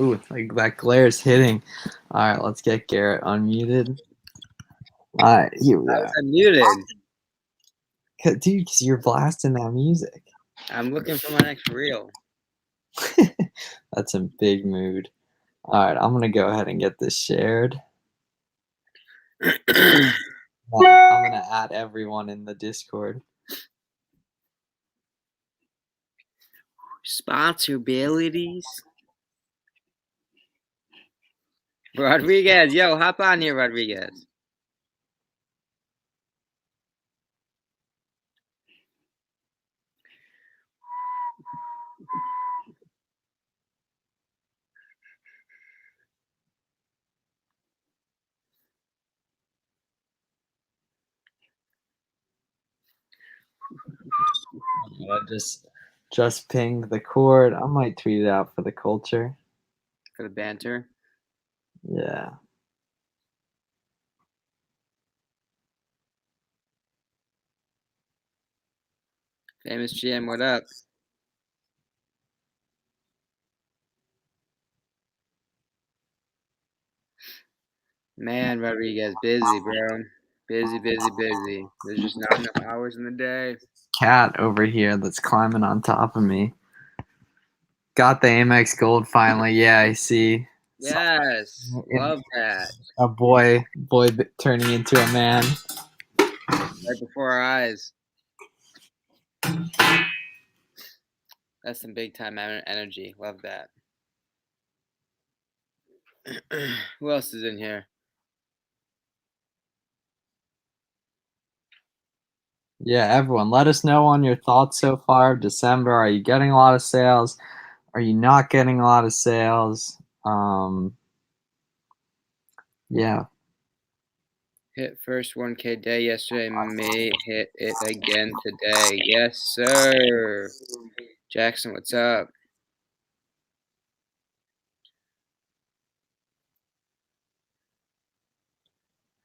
Ooh, like that glare's hitting. All right, let's get Garrett unmuted. All right, here we I are. was unmuted. Dude, because you're blasting that music. I'm looking for my next reel. That's a big mood. All right, I'm going to go ahead and get this shared. I'm going to add everyone in the Discord. Responsibilities. Rodriguez, yo, hop on here, Rodriguez. I just pinged the cord. I might tweet it out for the culture. For the banter. Yeah. Famous GM, what up? Man, Rodriguez, busy, bro. Busy. There's just not enough hours in the day. Cat over here that's climbing on top of me. Got the Amex Gold finally. Yeah, I see. Yes, love that. A boy turning into a man. Right before our eyes. That's some big time energy. Love that. Who else is in here? Yeah, everyone, let us know on your thoughts so far of December. Are you getting a lot of sales? Are you not getting a lot of sales? Yeah. Hit first 1K day yesterday. May hit it again today. Yes, sir. Jackson, what's up?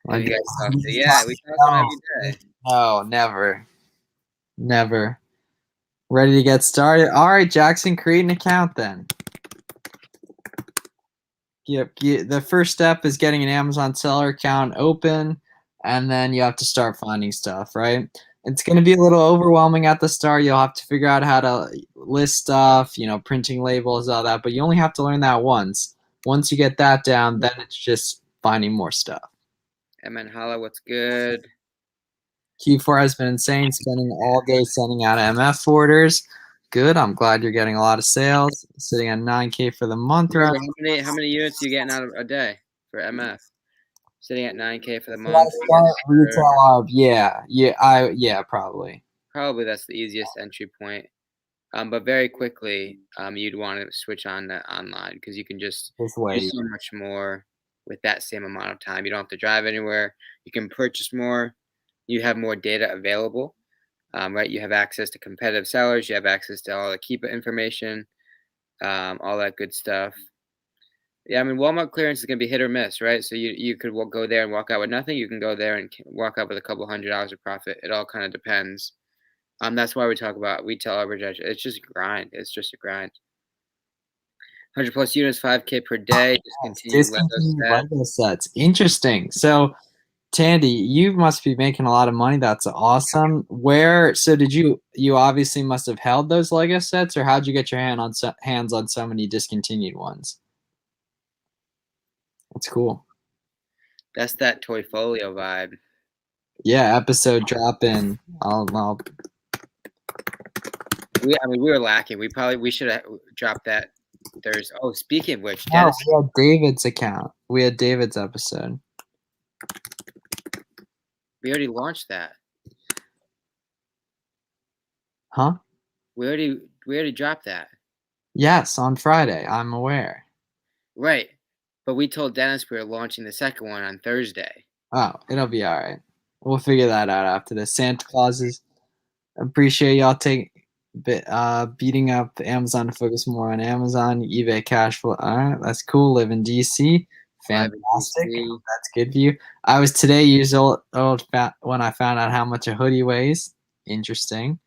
Have you guys talked to? Yeah, we talk to him every day. No, never. Ready to get started? All right, Jackson, create an account then. Yep. The first step is getting an Amazon seller account open, and then you have to start finding stuff, right? It's going to be a little overwhelming at the start. You'll have to figure out how to list stuff, printing labels, all that, but you only have to learn that once. Once you get that down, then it's just finding more stuff. MN Holla, what's good? Q4 has been insane, spending all day sending out MF orders. Good. I'm glad you're getting a lot of sales. Sitting at 9K for the month. How many units are you getting out of a day for MF? Sitting at 9K for the month. Retail ARB, yeah, probably. Probably that's the easiest entry point. But very quickly, you'd want to switch on to online because you can just do so much more with that same amount of time. You don't have to drive anywhere. You can purchase more. You have more data available, right? You have access to competitive sellers. You have access to all the Keepa information, all that good stuff. Yeah, I mean, Walmart clearance is going to be hit or miss, right? So you could go there and walk out with nothing. You can go there and walk out with a couple $100 of profit. It all kind of depends. That's why we talk about retail arbitrage. It's just a grind. It's just a grind. 100 plus units, 5K per day. Discontinued Lego sets. Interesting. So, Tandy, you must be making a lot of money. That's awesome. So did you obviously must have held those Lego sets, or how'd you get your hands on so many discontinued ones? That's cool. That's that Toyfolio vibe. Yeah, episode drop in. We were lacking. We should have dropped that Thursday. Oh, speaking of which, Dennis, we had David's account. We had David's episode. We already launched that. Huh? We already dropped that. Yes, on Friday. I'm aware. Right. But we told Dennis we were launching the second one on Thursday. Oh, it'll be all right. We'll figure that out after this. Santa Clauses. Appreciate y'all beating up Amazon to focus more on Amazon, eBay cash flow. All right, that's cool. Live in DC. Fantastic. That's good for you. I was today years old when I found out how much a hoodie weighs. Interesting.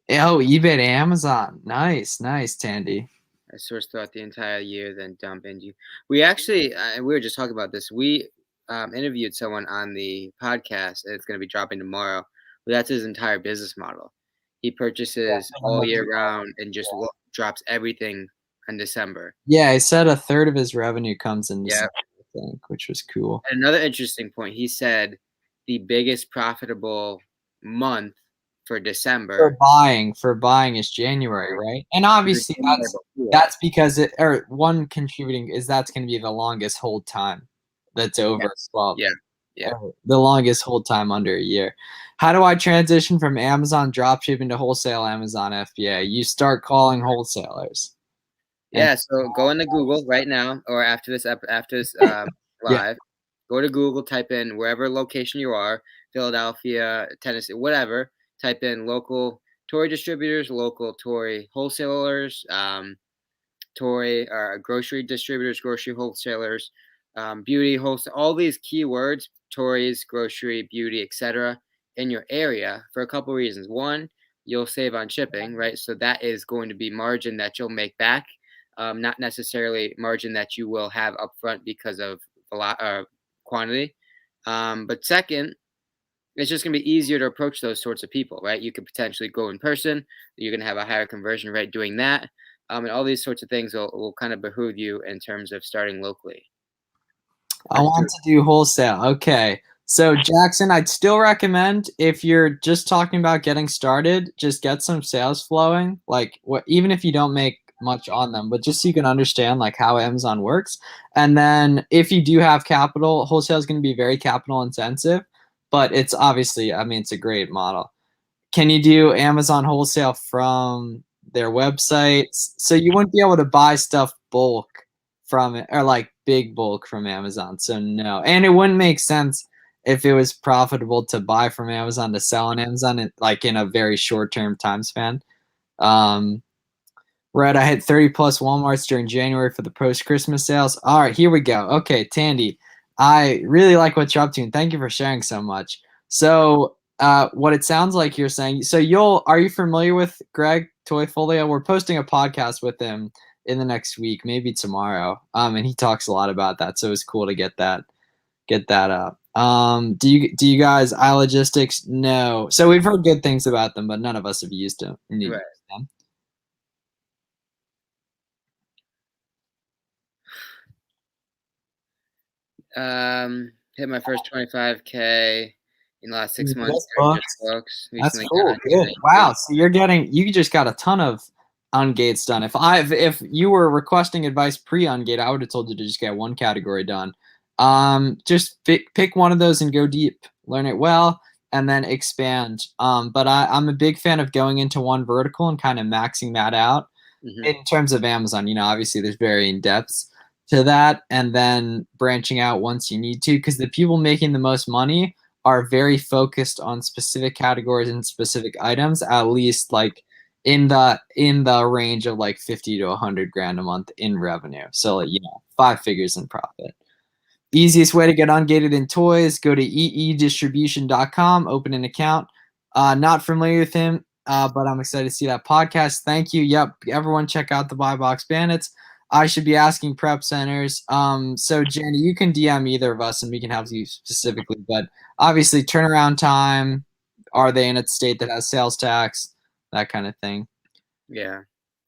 Oh, eBay to Amazon. Nice, Tandy. I source throughout the entire year, then dump into. We actually, we were just talking about this. We interviewed someone on the podcast, and it's going to be dropping tomorrow. But that's his entire business model. He purchases all year round and just drops everything in December. Yeah, he said a third of his revenue comes in Yeah. December, I think, which was cool. Another interesting point. He said the biggest profitable month for December For buying is January, right? And obviously that's because one contributing is that's going to be the longest hold time that's over 12. Yeah. The longest hold time under a year. How do I transition from Amazon dropshipping to wholesale Amazon FBA? You start calling wholesalers. Yeah, so go into Google right now or after this live. Yeah. Go to Google, type in wherever location you are, Philadelphia, Tennessee, whatever. Type in local Tory distributors, local Tory wholesalers, Tory grocery distributors, grocery wholesalers, beauty wholesale, all these keywords, Tories, grocery, beauty, etc. in your area for a couple reasons. One, you'll save on shipping, right? So that is going to be margin that you'll make back, not necessarily margin that you will have upfront because of a lot quantity. But second, it's just going to be easier to approach those sorts of people, right? You could potentially go in person. You're going to have a higher conversion rate doing that. And all these sorts of things will kind of behoove you in terms of starting locally. I want to do wholesale. Okay. So Jackson, I'd still recommend if you're just talking about getting started, just get some sales flowing. Like even if you don't make much on them, but just so you can understand like how Amazon works. And then if you do have capital, wholesale is going to be very capital intensive, but it's obviously, I mean, it's a great model. Can you do Amazon wholesale from their websites? So you wouldn't be able to buy stuff bulk from it, or like big bulk from Amazon. So no, and it wouldn't make sense if it was profitable to buy from Amazon to sell on Amazon, like in a very short term time span. Right, I hit 30 plus Walmarts during January for the post Christmas sales. All right, here we go. Okay, Tandy, I really like what you're up to, and thank you for sharing so much. So, what it sounds like you're saying, so are you familiar with Greg Toyfolio? We're posting a podcast with him in the next week, maybe tomorrow. And he talks a lot about that, so it's cool to get that up. Do you guys iLogistics? No. So we've heard good things about them, but none of us have used them. Right. Hit my first 25K in the last 6 months. Books. That's cool. Good. Wow. So you just got a ton of ungates done. If you were requesting advice pre-ungate, I would have told you to just get one category done. Just pick one of those and go deep, learn it well, and then expand. But I'm a big fan of going into one vertical and kind of maxing that out. In terms of Amazon, obviously there's varying depths to that, and then branching out once you need to, because the people making the most money are very focused on specific categories and specific items, at least like in the range of like 50 to 100 grand a month in revenue. So 5 figures in profit. Easiest way to get ungated in toys, go to eedistribution.com, open an account. Not familiar with him, but I'm excited to see that podcast. Thank you. Yep, everyone check out the Buy Box Bandits. I should be asking prep centers. So Jenny, you can DM either of us and we can help you specifically, but obviously turnaround time, are they in a state that has sales tax, that kind of thing. Yeah.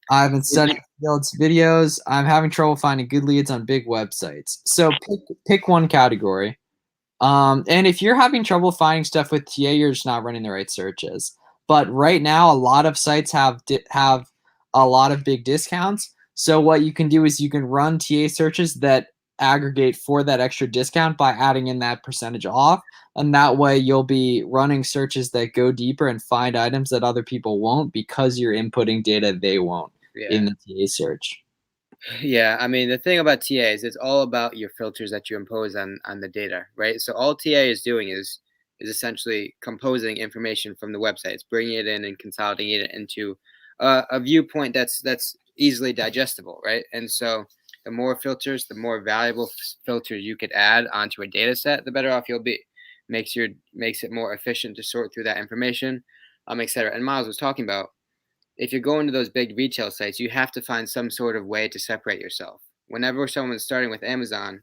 I haven't studied Field's videos. I'm having trouble finding good leads on big websites. So pick one category. And if you're having trouble finding stuff with TA, you're just not running the right searches. But right now, a lot of sites have a lot of big discounts. So what you can do is you can run TA searches that aggregate for that extra discount by adding in that percentage off. And that way you'll be running searches that go deeper and find items that other people won't, because you're inputting data they won't in the TA search. Yeah, I mean, the thing about TA is it's all about your filters that you impose on the data, right? So all TA is doing is essentially composing information from the website. It's bringing it in and consolidating it into a viewpoint that's easily digestible, right? And so the more filters, the more valuable filters you could add onto a data set, the better off you'll be. Makes it more efficient to sort through that information, et cetera. And Miles was talking about if you're going to those big retail sites, you have to find some sort of way to separate yourself. Whenever someone's starting with Amazon,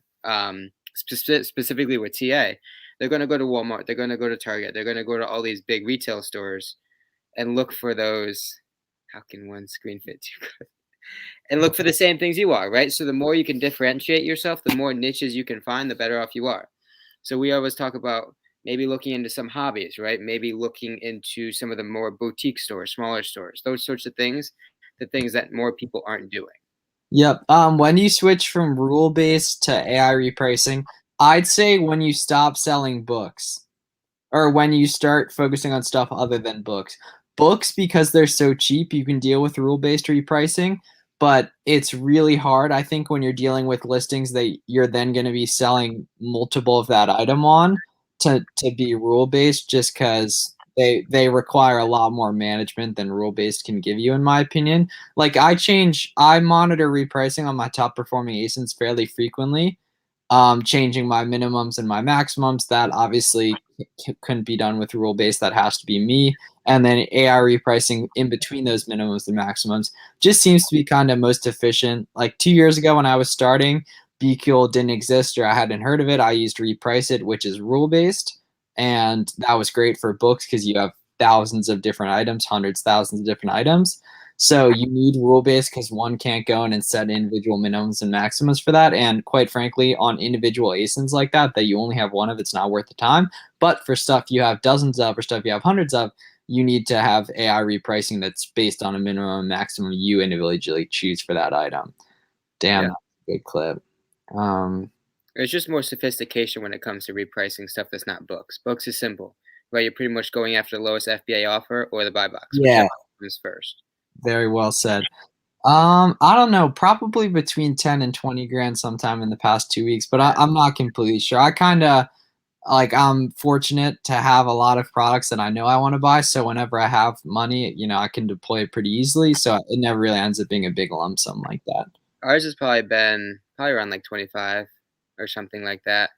specifically with TA, they're going to go to Walmart, they're going to go to Target, they're going to go to all these big retail stores and look for those. How can one screen fit two? And look for the same things you are, right? So the more you can differentiate yourself, the more niches you can find, the better off you are. So we always talk about maybe looking into some hobbies, right? Maybe looking into some of the more boutique stores, smaller stores, those sorts of things, the things that more people aren't doing. Yep. When you switch from rule-based to AI repricing, I'd say when you stop selling books or when you start focusing on stuff other than books. Books, because they're so cheap, you can deal with rule-based repricing, but it's really hard, I think, when you're dealing with listings that you're then going to be selling multiple of that item on to be rule-based, just because they require a lot more management than rule-based can give you, in my opinion. Like I monitor repricing on my top performing ASINs fairly frequently, changing my minimums and my maximums. That obviously couldn't be done with rule based. That has to be me. And then AI repricing in between those minimums and maximums just seems to be kind of most efficient. Like 2 years ago when I was starting, BQL didn't exist or I hadn't heard of it. I used Reprice It, which is rule based. And that was great for books because you have thousands of different items, hundreds, thousands of different items. So you need rule-based because one can't go in and set individual minimums and maximums for that. And quite frankly, on individual ASINs like that you only have one of, it's not worth the time. But for stuff you have dozens of or stuff you have hundreds of, you need to have AI repricing that's based on a minimum and maximum you individually choose for that item. Damn, Yeah. that's a good clip. It's just more sophistication when it comes to repricing stuff that's not books. Books is simple, right? You're pretty much going after the lowest FBA offer or the buy box, Yeah, whichever comes first. very well said. I don't know, probably between 10 and 20 grand sometime in the past 2 weeks, but I'm not completely sure. I kind of like I'm fortunate to have a lot of products that I know I want to buy. So whenever I have money, I can deploy it pretty easily. So it never really ends up being a big lump sum like that. Ours has probably been around like 25 or something like that.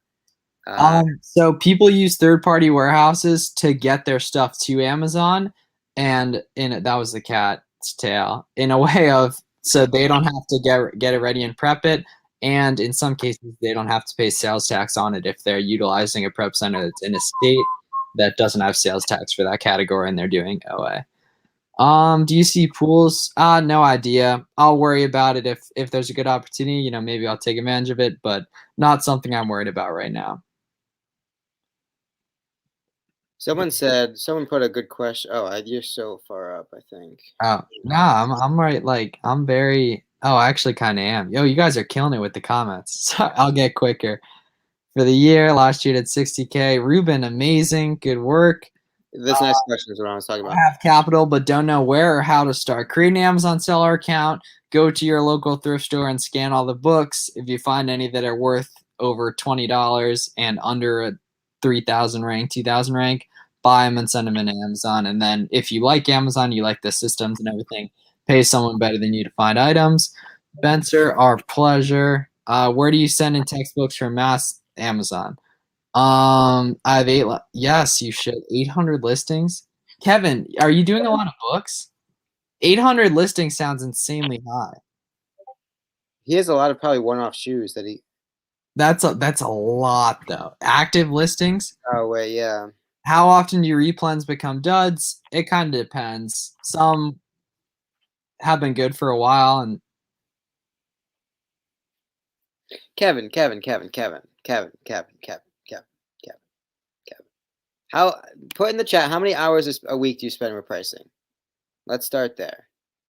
So people use third-party warehouses to get their stuff to Amazon, and that was the cat's tail in a way of so they don't have to get it ready and prep it, and in some cases they don't have to pay sales tax on it if they're utilizing a prep center that's in a state that doesn't have sales tax for that category and they're doing OA. Do you see pools? No idea. I'll worry about it if there's a good opportunity, maybe I'll take advantage of it, but not something I'm worried about right now. Someone put a good question. Oh, you're so far up, I think. Oh, nah, I'm right. Like, I'm very. Oh, I actually kind of am. Yo, you guys are killing it with the comments. So I'll get quicker. For the year, last year did 60K. Ruben, amazing. Good work. This next question is what I was talking about. I have capital, but don't know where or how to start. Create an Amazon seller account. Go to your local thrift store and scan all the books. If you find any that are worth over $20 and under a 3,000 rank, 2,000 rank, buy them and send them into Amazon. And then if you like Amazon, you like the systems and everything, pay someone better than you to find items. Spencer, our pleasure. Where do you send in textbooks from mass? Amazon. I have yes, you should. 800 listings. Kevin, are you doing a lot of books? 800 listings sounds insanely high. He has a lot of probably one-off shoes that he. That's a lot though. Active listings. Oh wait, yeah. How often do your replens become duds? It kind of depends. Some have been good for a while, and Kevin. How put in the chat how many hours a week do you spend repricing? Let's start there.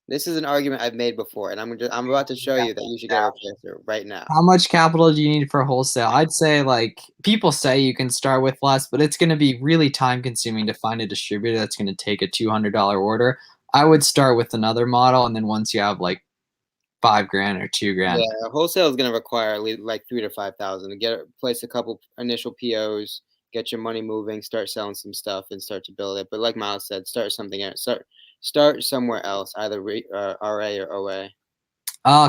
This is an argument I've made before, and I'm about to show you that you should get a replacer right now. How much capital do you need for wholesale? I'd say like people say you can start with less, but it's going to be really time consuming to find a distributor that's going to take a $200 order. I would start with another model, and then once you have like $5,000 or $2,000. Yeah, wholesale is going to require like 3,000 to 5,000 to place a couple initial POs, get your money moving, start selling some stuff, and start to build it. But like Miles said, start something else. Start somewhere else, either RA or OA.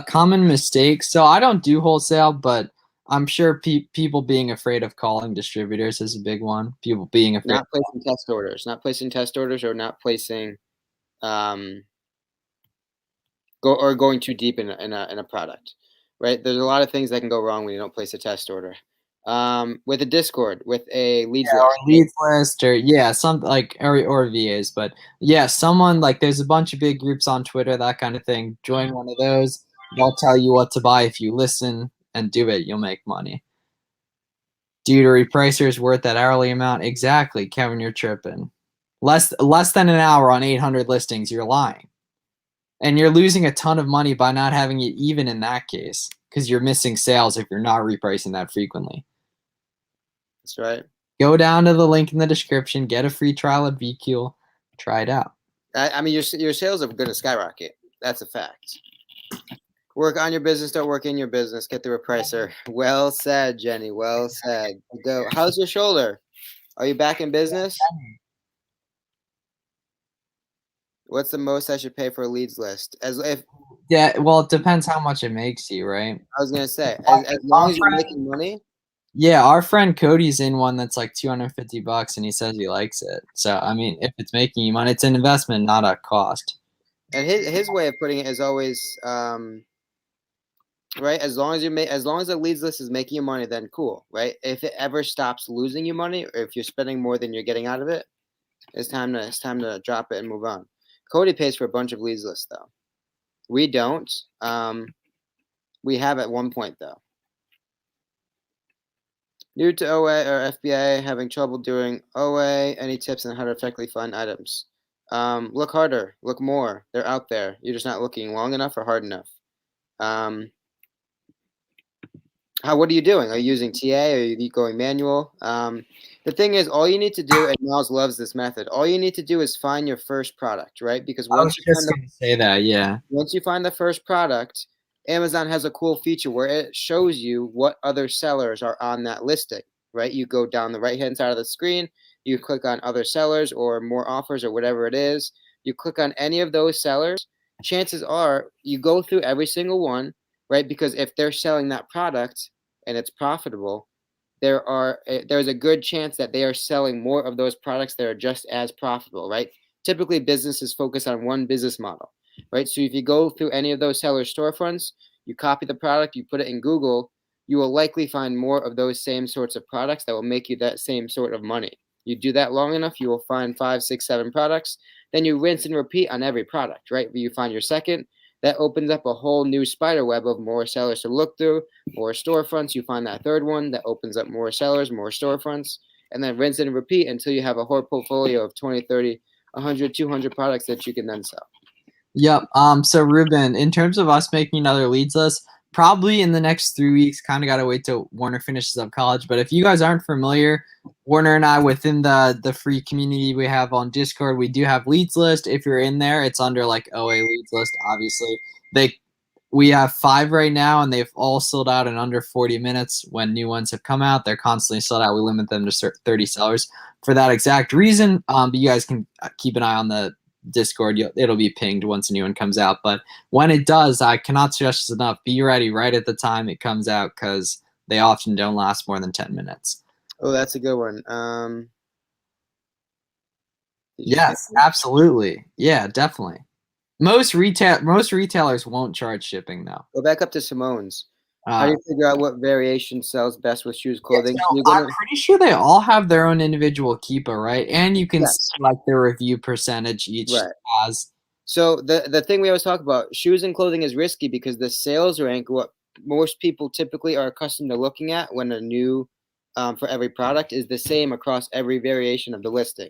Common mistake. So I don't do wholesale, but I'm sure people being afraid of calling distributors is a big one. People being afraid. Not placing test orders, or not placing going too deep in a product, right? There's a lot of things that can go wrong when you don't place a test order. With a Discord, with a leads list. Or leads list, or some like or VAs, but someone like there's a bunch of big groups on Twitter, that kind of thing. Join one of those. They'll tell you what to buy. If you listen and do it, you'll make money. Dude, a repricer is worth that hourly amount. Exactly, Kevin, you're tripping. Less than an hour on 800 listings, you're lying. And you're losing a ton of money by not having it even in that case, because you're missing sales if you're not repricing that frequently. That's right. Go down to the link in the description, get a free trial at VQL, try it out. I mean, your sales are going to skyrocket. That's a fact. Work on your business, don't work in your business. Get the repricer. Well said, Jenny. Well said. Go. How's your shoulder? Are you back in business? What's the most I should pay for a leads list? Well, it depends how much it makes you, right? I was gonna say, as long as you're making money. Yeah, our friend Cody's in one that's like $250, and he says he likes it. So I mean, if it's making you money, it's an investment, not a cost. And his way of putting it is always right. As long as the leads list is making you money, then cool, right? If it ever stops losing you money, or if you're spending more than you're getting out of it, it's time to drop it and move on. Cody pays for a bunch of leads lists though. We don't. We have at one point though. New to OA or FBA, having trouble doing OA. Any tips on how to effectively find items? Look harder, look more. They're out there. You're just not looking long enough or hard enough. What are you doing? Are you using TA? Are you going manual? The thing is, all you need to do, and Miles loves this method, all you need to do is find your first product, right? Because once you find the first product, Amazon has a cool feature where it shows you what other sellers are on that listing, right? You go down the right-hand side of the screen, you click on other sellers or more offers or whatever it is. You click on any of those sellers. Chances are you go through every single one, right? Because if they're selling that product and it's profitable, there's a good chance that they are selling more of those products that are just as profitable, right? Typically, businesses focus on one business model, right? So if you go through any of those seller storefronts, you copy the product, you put it in Google, you will likely find more of those same sorts of products that will make you that same sort of money. You do that long enough, you will find 5, 6, 7 products. Then you rinse and repeat on every product, right? You find your second. That opens up a whole new spider web of more sellers to look through, more storefronts. You find that third one that opens up more sellers, more storefronts, and then rinse and repeat until you have a whole portfolio of 20, 30, 100, 200 products that you can then sell. Yep. So Ruben, in terms of us making another leads list, probably in the next 3 weeks, kind of got to wait till Warner finishes up college. But if you guys aren't familiar, Warner and I, within the free community we have on Discord, we do have leads list. If you're in there, it's under like OA leads list. Obviously, we have 5 right now, and they've all sold out in under 40 minutes. When new ones have come out, they're constantly sold out. We limit them to 30 sellers for that exact reason. But you guys can keep an eye on the Discord. It'll be pinged once a new one comes out. But when it does, I cannot stress this enough. Be ready right at the time it comes out, because they often don't last more than 10 minutes. Oh, that's a good one. Yes, absolutely. Yeah, definitely. Most retailers won't charge shipping though. Go back up to Simone's. How do you figure out what variation sells best with shoes, clothing? I'm pretty sure they all have their own individual Keepa, right? And you can see like their review percentage each has. So the thing we always talk about, shoes and clothing is risky because the sales rank, what most people typically are accustomed to looking at when a new for every product, is the same across every variation of the listing,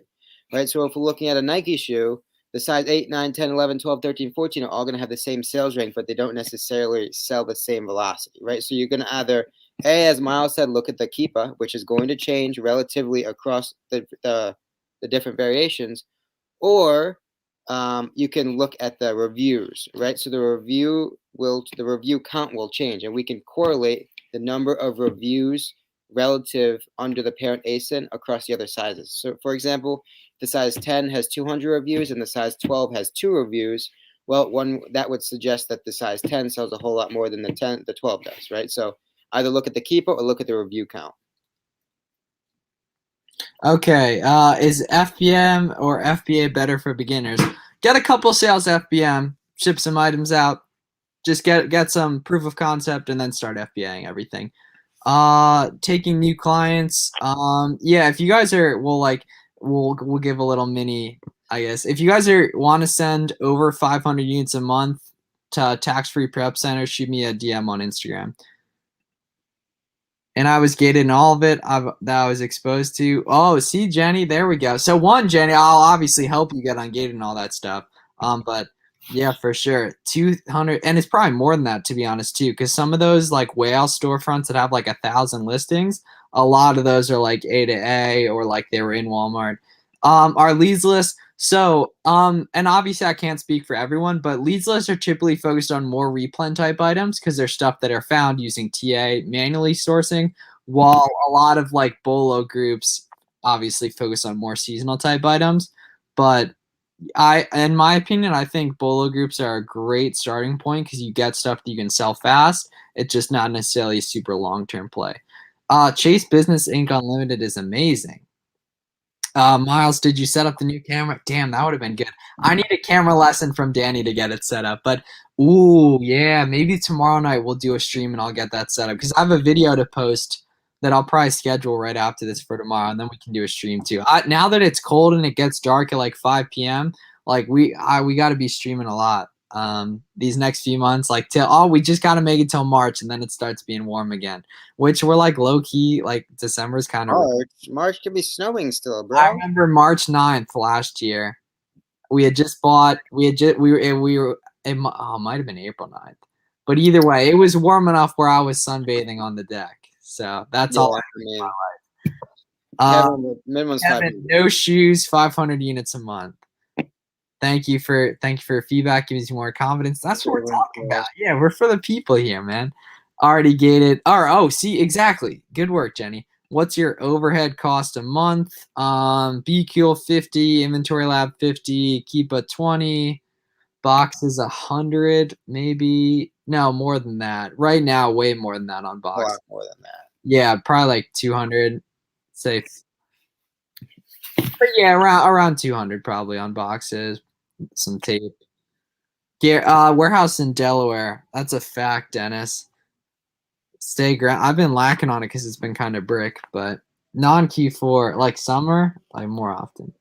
right? So if we're looking at a Nike shoe, the size 8, 9, 10, 11, 12, 13, 14 are all going to have the same sales rank, but they don't necessarily sell the same velocity, right? So you're going to either, as Miles said, look at the Keepa, which is going to change relatively across the different variations, or you can look at the reviews, right? So the review count will change, and we can correlate the number of reviews relative under the parent ASIN across the other sizes. So for example, the size 10 has 200 reviews and the size 12 has 2 reviews. Well, that would suggest that the size 10 sells a whole lot more than the 12 does, right? So either look at the Keepa or look at the review count. Okay, is FBM or FBA better for beginners? Get a couple sales FBM, ship some items out, just get some proof of concept, and then start FBAing everything. Taking new clients. Yeah, if you guys are, we'll give a little mini, I guess. If you guys want to send over 500 units a month to tax-free prep center, shoot me a DM on Instagram. And I was gated in all of it that I was exposed to. Oh, see, Jenny, there we go. So one, Jenny, I'll obviously help you get ungated and all that stuff. But yeah, for sure, 200, and it's probably more than that, to be honest, too, because some of those like whale storefronts that have like 1,000 listings, a lot of those are like A to A or like they were in Walmart. Our leads list. So, and obviously I can't speak for everyone, but leads lists are typically focused on more replen type items because they're stuff that are found using TA manually sourcing, while a lot of like BOLO groups obviously focus on more seasonal type items. But in my opinion, I think BOLO groups are a great starting point because you get stuff that you can sell fast. It's just not necessarily a super long-term play. Chase Business Inc. Unlimited is amazing. Miles, did you set up the new camera? Damn, that would have been good. I need a camera lesson from Danny to get it set up. But, ooh, yeah, maybe tomorrow night we'll do a stream and I'll get that set up. Because I have a video to post that I'll probably schedule right after this for tomorrow, and then we can do a stream too. Now that it's cold and it gets dark at like 5 p.m., like we got to be streaming a lot. These next few months, like we just got to make it till March, and then it starts being warm again, which we're like low key, like December's kind of. March could be snowing still, bro. I remember March 9th last year. We had just bought. It might have been April 9th, but either way, it was warm enough where I was sunbathing on the deck. So that's all I mean. Minimum Kevin, no shoes, 500 units a month. Thank you for feedback. Gives you more confidence. That's what we're talking about. Yeah, we're for the people here, man. Already gated. Oh, see, exactly. Good work, Jenny. What's your overhead cost a month? BQL 50, Inventory Lab 50, Keepa 20, boxes 100, maybe. No, more than that. Right now, way more than that on box. A lot more than that. Yeah, probably like 200. Say, but yeah, around 200 probably on boxes. Some tape. Warehouse in Delaware. That's a fact, Dennis. Stay ground. I've been lacking on it because it's been kind of brick, but non-Q4, like summer, like more often.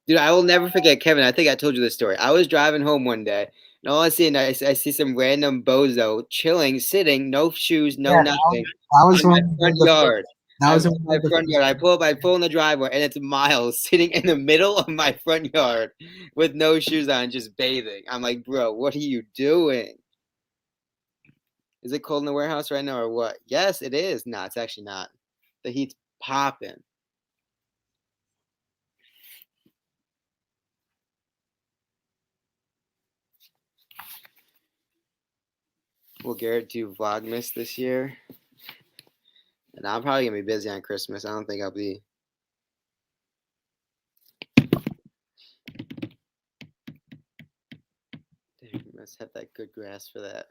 Dude, I will never forget, Kevin. I think I told you this story. I was driving home one day, and all I see some random bozo chilling, sitting, no shoes, nothing, that was on my front yard. That was my front yard. I pull in the driveway, and it's Miles sitting in the middle of my front yard with no shoes on, just bathing. I'm like, bro, what are you doing? Is it cold in the warehouse right now or what? Yes, it is. No, it's actually not. The heat's popping. Will Garrett do Vlogmas this year? And I'm probably going to be busy on Christmas. I don't think I'll be. Damn, you must have that good grasp for that.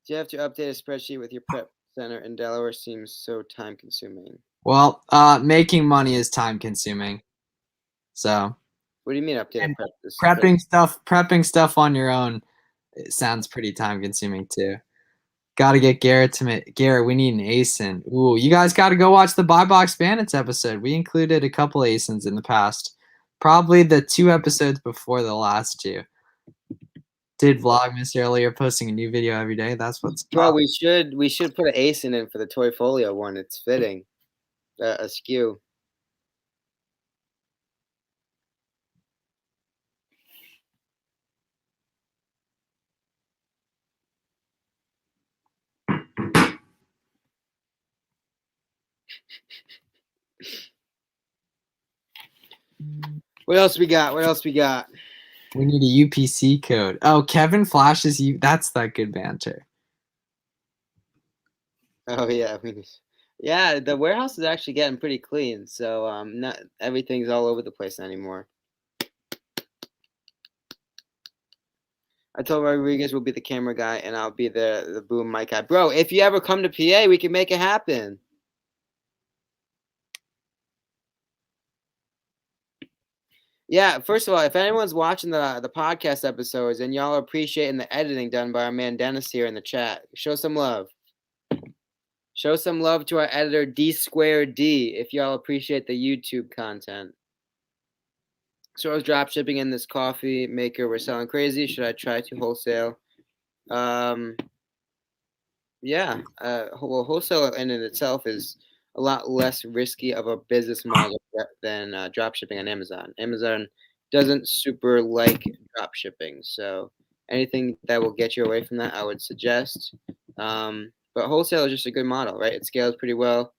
Do you have to update a spreadsheet with your prep center in Delaware? Seems so time consuming. Well, making money is time consuming. So. What do you mean update? Prepping stuff on your own, it sounds pretty time consuming too. Got to get Garrett Garrett, we need an ASIN. Ooh, you guys got to go watch the Buy Box Bandits episode. We included a couple ASINs in the past. Probably the 2 episodes before the last 2. Did Vlogmas earlier, posting a new video every day. That's what's Bro, we should put an ASIN in for the Toy Folio one. It's fitting. A skew. What else we got? We need a UPC code. Oh, Kevin flashes you. That's that good banter. Oh yeah, yeah. The warehouse is actually getting pretty clean, so not everything's all over the place anymore. I told Rodriguez will be the camera guy, and I'll be the boom mic guy. Bro, if you ever come to PA, we can make it happen. Yeah, first of all, if anyone's watching the podcast episodes and y'all are appreciating the editing done by our man Dennis here in the chat, show some love. Show some love to our editor D2D if y'all appreciate the YouTube content. So I was drop shipping in this coffee maker. We're selling crazy. Should I try to wholesale? Yeah. Well, wholesale in itself is a lot less risky of a business model than drop shipping on Amazon. Amazon doesn't super like drop shipping, so anything that will get you away from that, I would suggest. But wholesale is just a good model, right? It scales pretty well.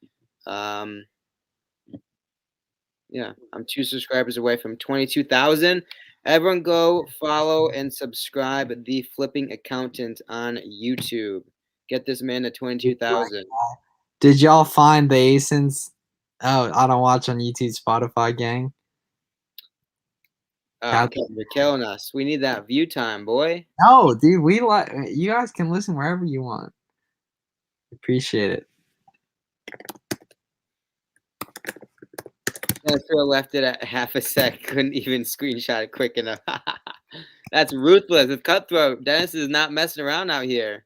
Yeah, I'm 2 subscribers away from 22,000. Everyone go follow and subscribe the Flipping Accountant on YouTube. Get this man to 22,000. Did y'all find the ASINs? Oh, I don't watch on YouTube, Spotify gang. You're killing us. We need that view time, boy. No, dude, you guys can listen wherever you want. Appreciate it. Dennis left it at half a sec. Couldn't even screenshot it quick enough. That's ruthless. It's cutthroat. Dennis is not messing around out here.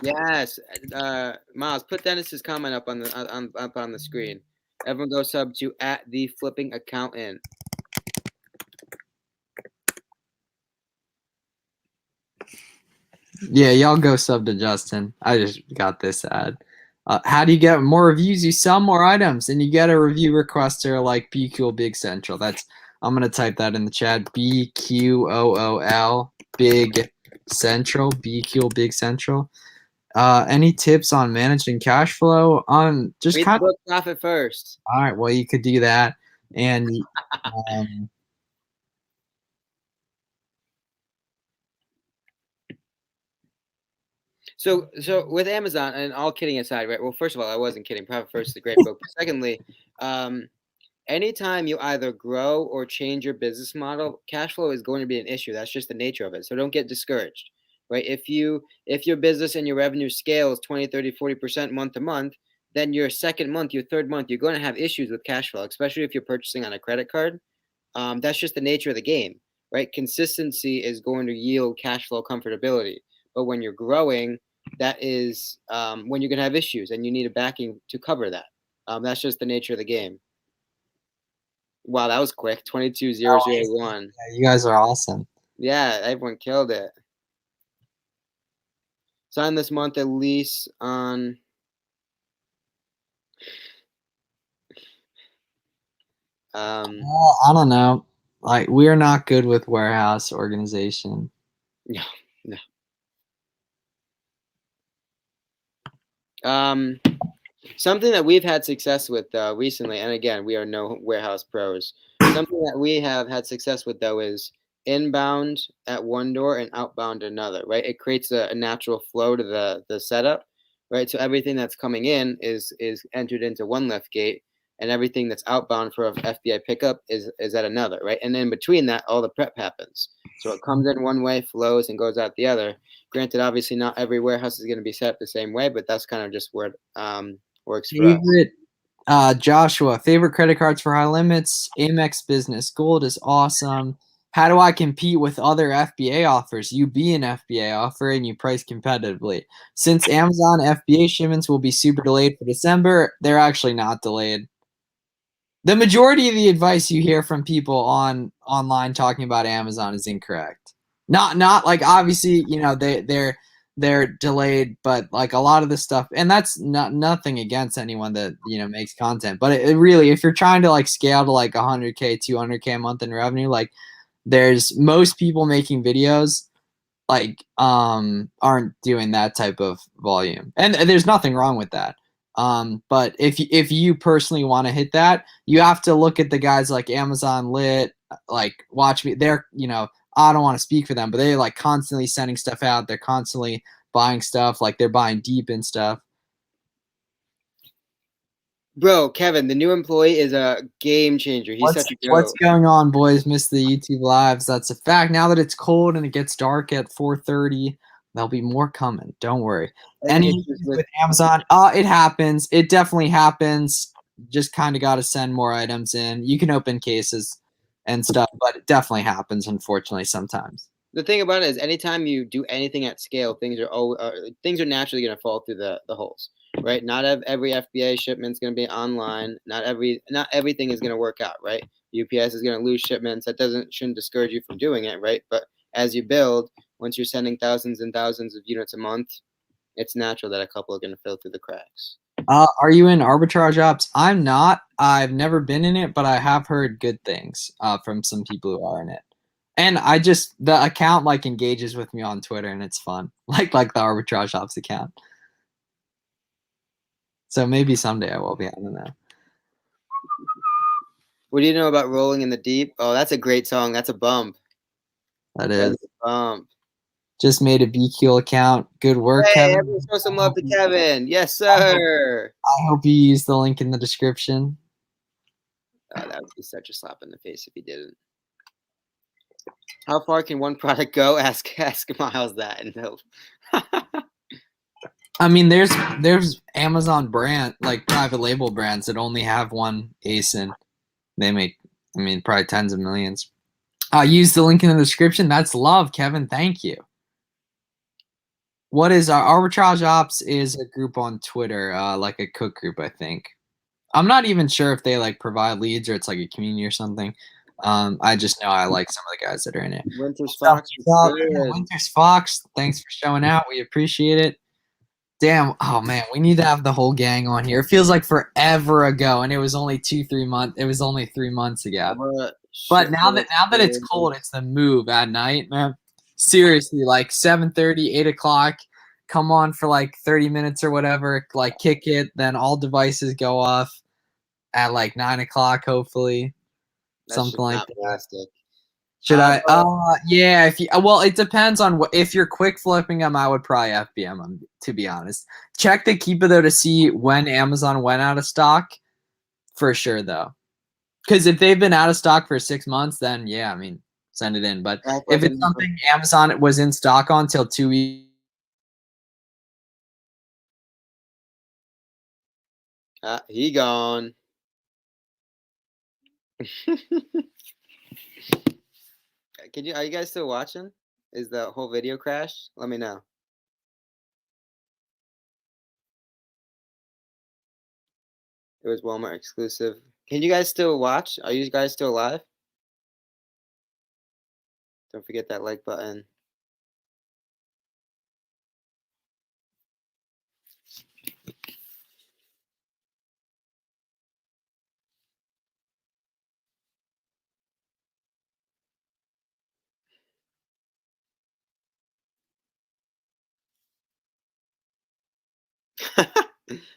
Yes, Miles, put Dennis's comment up on the screen. Everyone go sub to @TheFlippingAccountant. Yeah, y'all go sub to Justin. I just got this ad. How do you get more reviews? You sell more items, and you get a review requester like BQOL Big Central. I'm gonna type that in the chat. BQOOL Big Central. BQOL Big Central. Any tips on managing cash flow? On just kind of profit first. All right. Well, you could do that, and So with Amazon, and all kidding aside, right? Well, first of all, I wasn't kidding. Profit first is a great book. Secondly, anytime you either grow or change your business model, cash flow is going to be an issue. That's just the nature of it. So don't get discouraged, right? If your business and your revenue scales 20, 30, 40% month to month, then your second month, your third month, you're going to have issues with cash flow, especially if you're purchasing on a credit card. That's just the nature of the game, right? Consistency is going to yield cash flow comfortability. But when you're growing, that is when you're going to have issues and you need a backing to cover that. That's just the nature of the game. Wow, that was quick. 22,001. Yeah, you guys are awesome. Yeah, everyone killed it. Sign this month at least on. Well, I don't know. Like, we're not good with warehouse organization. No. Something that we've had success with recently, and again, we are no warehouse pros. Something that we have had success with though is inbound at one door and outbound another. Right, it creates a natural flow to the setup. Right, so everything that's coming in is entered into one lift gate, and everything that's outbound for a FBA pickup is at another. Right, and in between that, all the prep happens. So it comes in one way, flows, and goes out the other. Granted, obviously, not every warehouse is going to be set up the same way, but that's kind of just where it works for us. Joshua, favorite credit cards for high limits? Amex Business Gold is awesome. How do I compete with other FBA offers? You be an FBA offer and you price competitively. Since Amazon FBA shipments will be super delayed for December, they're actually not delayed. The majority of the advice you hear from people online talking about Amazon is incorrect. Not like, obviously, they're delayed, but like a lot of this stuff, and that's nothing against anyone that makes content, but it really, if you're trying to like scale to like 100K 200K a month in revenue, like there's most people making videos like aren't doing that type of volume, and there's nothing wrong with that. But if you personally want to hit that, you have to look at the guys like Amazon Lit, like Watch Me. They're, I don't want to speak for them, but they're like constantly sending stuff out. They're constantly buying stuff. Like they're buying deep in stuff. Bro, Kevin, the new employee is a game changer. He's such a joke. What's going on, boys? Missed the YouTube lives. That's a fact. Now that it's cold and it gets dark at 4:30, there'll be more coming. Don't worry. Any issues with Amazon? It happens. It definitely happens. just kind of got to send more items in. You can open cases and stuff, but it definitely happens, unfortunately, sometimes. The thing about it is, anytime you do anything at scale, things are naturally going to fall through the holes, right? Not every FBA shipment is going to be online. Not everything is going to work out, right? UPS is going to lose shipments. That shouldn't discourage you from doing it, right? But as you build, once you're sending thousands and thousands of units a month, it's natural that a couple are going to fall through the cracks. Are you in arbitrage ops? I'm not. I've never been in it, but I have heard good things from some people who are in it. And the account like engages with me on Twitter, and it's fun, like the arbitrage ops account. So maybe someday I will be. I don't know. What do you know about Rolling in the Deep? Oh, that's a great song. That's a bump. That is. That's a bump. Just made a BQ account. Good work, hey, Kevin. Everyone show some love to Kevin. Yes, sir. I hope you use the link in the description. That would be such a slap in the face if he didn't. How far can one product go? Ask Miles that. No. I mean, there's Amazon brand, like private label brands that only have one ASIN. They make, I mean, probably tens of millions. Use the link in the description. That's love, Kevin. Thank you. What is Arbitrage Ops is a group on Twitter, like a cook group, I think. I'm not even sure if they like provide leads or it's like a community or something. I just know I like some of the guys that are in it. Winter's Fox. Yeah, Winter's Fox. Thanks for showing out. We appreciate it. Damn. Oh man, we need to have the whole gang on here. It feels like forever ago, and it was only 2-3 months. It was only 3 months ago. But now that it's cold, it's the move at night, man. Seriously, like 7:30, 8 o'clock. Come on for like 30 minutes or whatever. Like kick it. Then all devices go off at like 9 o'clock, hopefully. Something like that. Plastic. Should I? Yeah. Well, it depends on if you're quick flipping them. I would probably FBM them, to be honest. Check the Keepa though to see when Amazon went out of stock, for sure though. Because if they've been out of stock for 6 months, then yeah, I mean, send it in. But if it's something Amazon was in stock on till 2 weeks. He gone. Are you guys still watching? Is the whole video crashed? Let me know. It was Walmart exclusive. Can you guys still watch? Are you guys still live? Don't forget that like button.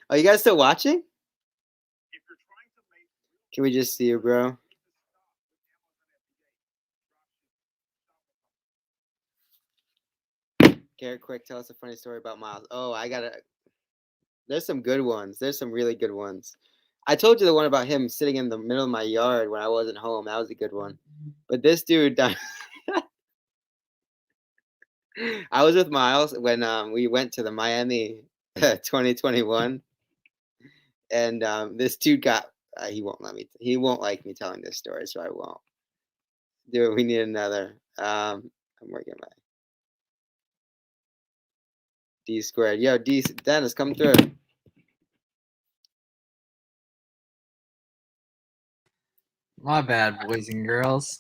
Are you guys still watching? Can we just see you, bro? Garrett, quick, tell us a funny story about Miles. Oh, there's some good ones. There's some really good ones. I told you the one about him sitting in the middle of my yard when I wasn't home. That was a good one. But this dude, I was with Miles when we went to the Miami 2021, and this dude got he won't like me telling this story, so I won't. Dude, we need another. I'm working my D squared. Yo, Dennis, come through. My bad, boys and girls.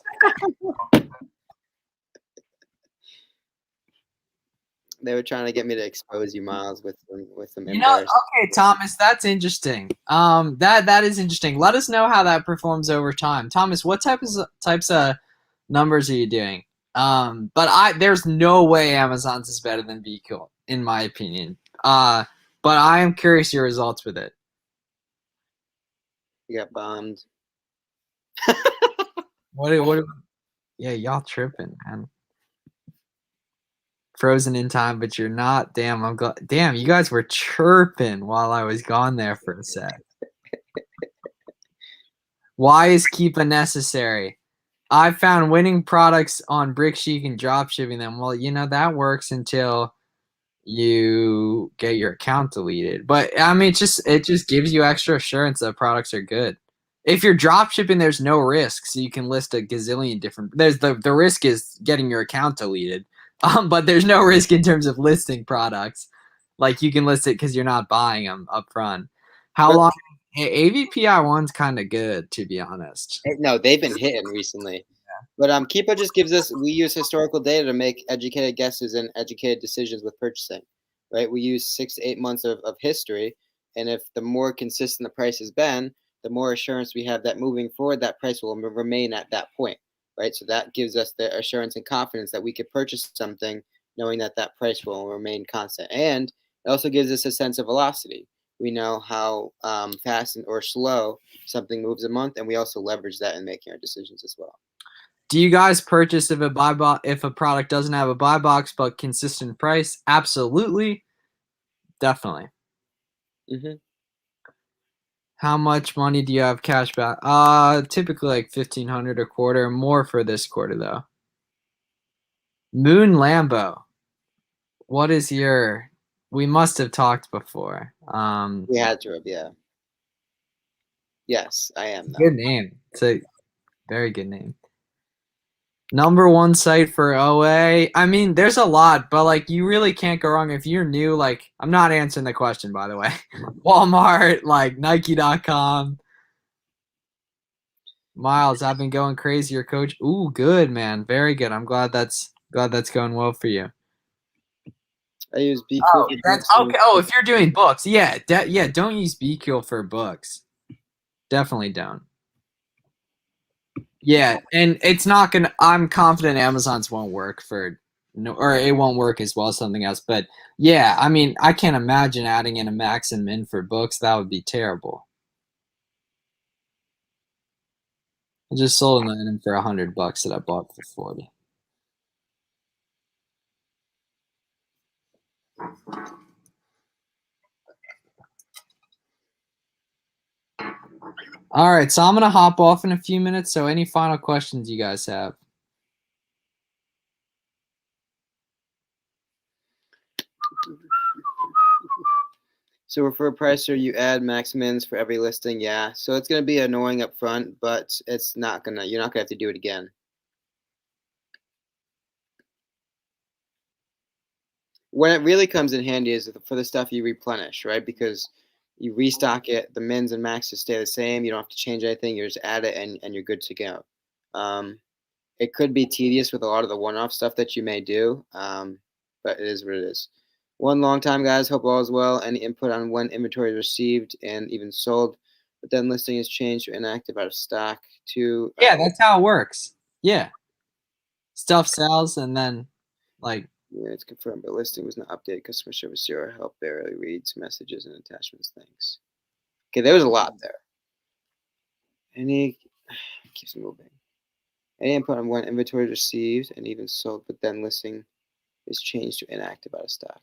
They were trying to get me to expose you, Miles, with some. Okay, Thomas, that's interesting. That is interesting. Let us know how that performs over time. Thomas, what types of numbers are you doing? But there's no way Amazon's is better than BQ, in my opinion. But I am curious your results with it. You got bombed. What? Yeah, y'all tripping, man. Frozen in time, but you're not. Damn, I'm glad. Damn, you guys were chirping while I was gone there for a sec. Why is Keepa necessary? I found winning products on Bricksheet and drop shipping them. Well, that works until you get your account deleted. But I mean, it just gives you extra assurance that products are good. If you're drop shipping, there's no risk, so you can list a gazillion different. There's the risk is getting your account deleted, but there's no risk in terms of listing products. Like you can list it because you're not buying them up front. How long? AVPI one's kind of good, to be honest. No, they've been hitting recently. But Keepa just gives us, we use historical data to make educated guesses and educated decisions with purchasing, right? We use 6 to 8 months of history. And if the more consistent the price has been, the more assurance we have that moving forward, that price will remain at that point, right? So that gives us the assurance and confidence that we could purchase something knowing that that price will remain constant. And it also gives us a sense of velocity. We know how fast or slow something moves a month, and we also leverage that in making our decisions as well. Do you guys purchase if a product doesn't have a buy box but consistent price? Absolutely, definitely. Mm-hmm. How much money do you have cash back? Typically like 1,500 a quarter. More for this quarter though. Moon Lambo. What is your? We must have talked before. We had to have, yeah. Yes, I am. Good name. It's a very good name. Number one site for OA. I mean, there's a lot, but like you really can't go wrong if you're new. Like, I'm not answering the question, by the way. Walmart, like Nike.com. Miles, I've been going crazy. Your coach. Ooh, good man. Very good. I'm glad that's going well for you. I use BQ. Oh, that's okay. Oh, if you're doing books, yeah, don't use BQ for books. Definitely don't. Yeah, and it's not gonna. I'm confident Amazon's won't work for no, or it won't work as well as something else. But yeah, I mean, I can't imagine adding in a max and min for books. That would be terrible. I just sold an item for $100 that I bought for 40. All right, so I'm gonna hop off in a few minutes. So any final questions you guys have? So for a pricer, you add max mins for every listing, yeah. So it's gonna be annoying up front, but it's not gonna. You're not gonna have to do it again. When it really comes in handy is for the stuff you replenish, right? Because you restock it, the mins and maxes stay the same. You don't have to change anything. You just add it, and you're good to go. It could be tedious with a lot of the one-off stuff that you may do, but it is what it is. One long time, guys. Hope all is well. Any input on when inventory is received and even sold, but then listing is changed to inactive, out of stock to. Yeah, that's how it works. Yeah, stuff sells and then, like. Yeah, it's confirmed, but listing was not updated. Customer service zero help barely reads messages and attachments. Thanks. Okay, there was a lot there. Any keeps moving. Any input on when inventory is received and even sold, but then listing is changed to inactive, out of stock.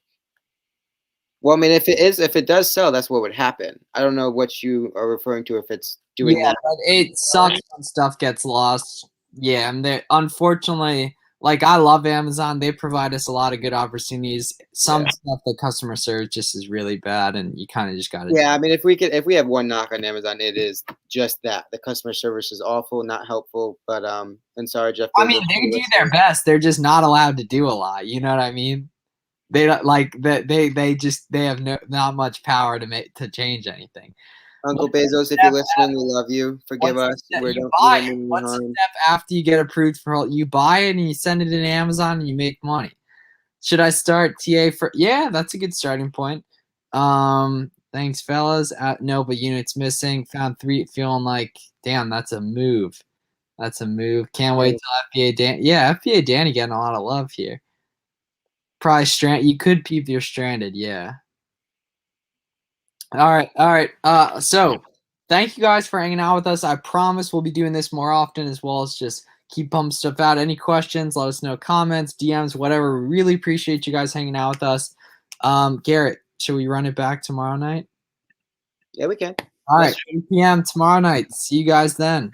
Well, I mean, if it does sell, that's what would happen. I don't know what you are referring to. If it's doing that, but it sucks when stuff gets lost. Yeah, and unfortunately, like I love Amazon. They provide us a lot of good opportunities. Some stuff the customer service just is really bad, and you kind of just got to. Yeah, I mean, if we have one knock on Amazon, it is just that the customer service is awful, not helpful. But and sorry, Jeff. I mean, they do their best. They're just not allowed to do a lot. You know what I mean? They don't like that. They have not much power to change anything. Uncle Bezos, if you're listening, we love you. Forgive us. What's the step after you get approved for? You buy it and you send it in Amazon and you make money. Should I start TA for? Yeah, that's a good starting point. Thanks, fellas. No, but units missing. Found 3. Feeling like, damn, that's a move. That's a move. Can't wait till FBA Dan. Yeah, FBA Danny getting a lot of love here. Probably stranded. You could peep you're stranded. Yeah. All right. So thank you guys for hanging out with us. I promise we'll be doing this more often, as well as just keep pumping stuff out. Any questions, let us know, comments, DMs, whatever. We really appreciate you guys hanging out with us. Garrett, should we run it back tomorrow night? Yeah, we can. All right, 8 p.m. tomorrow night. See you guys then.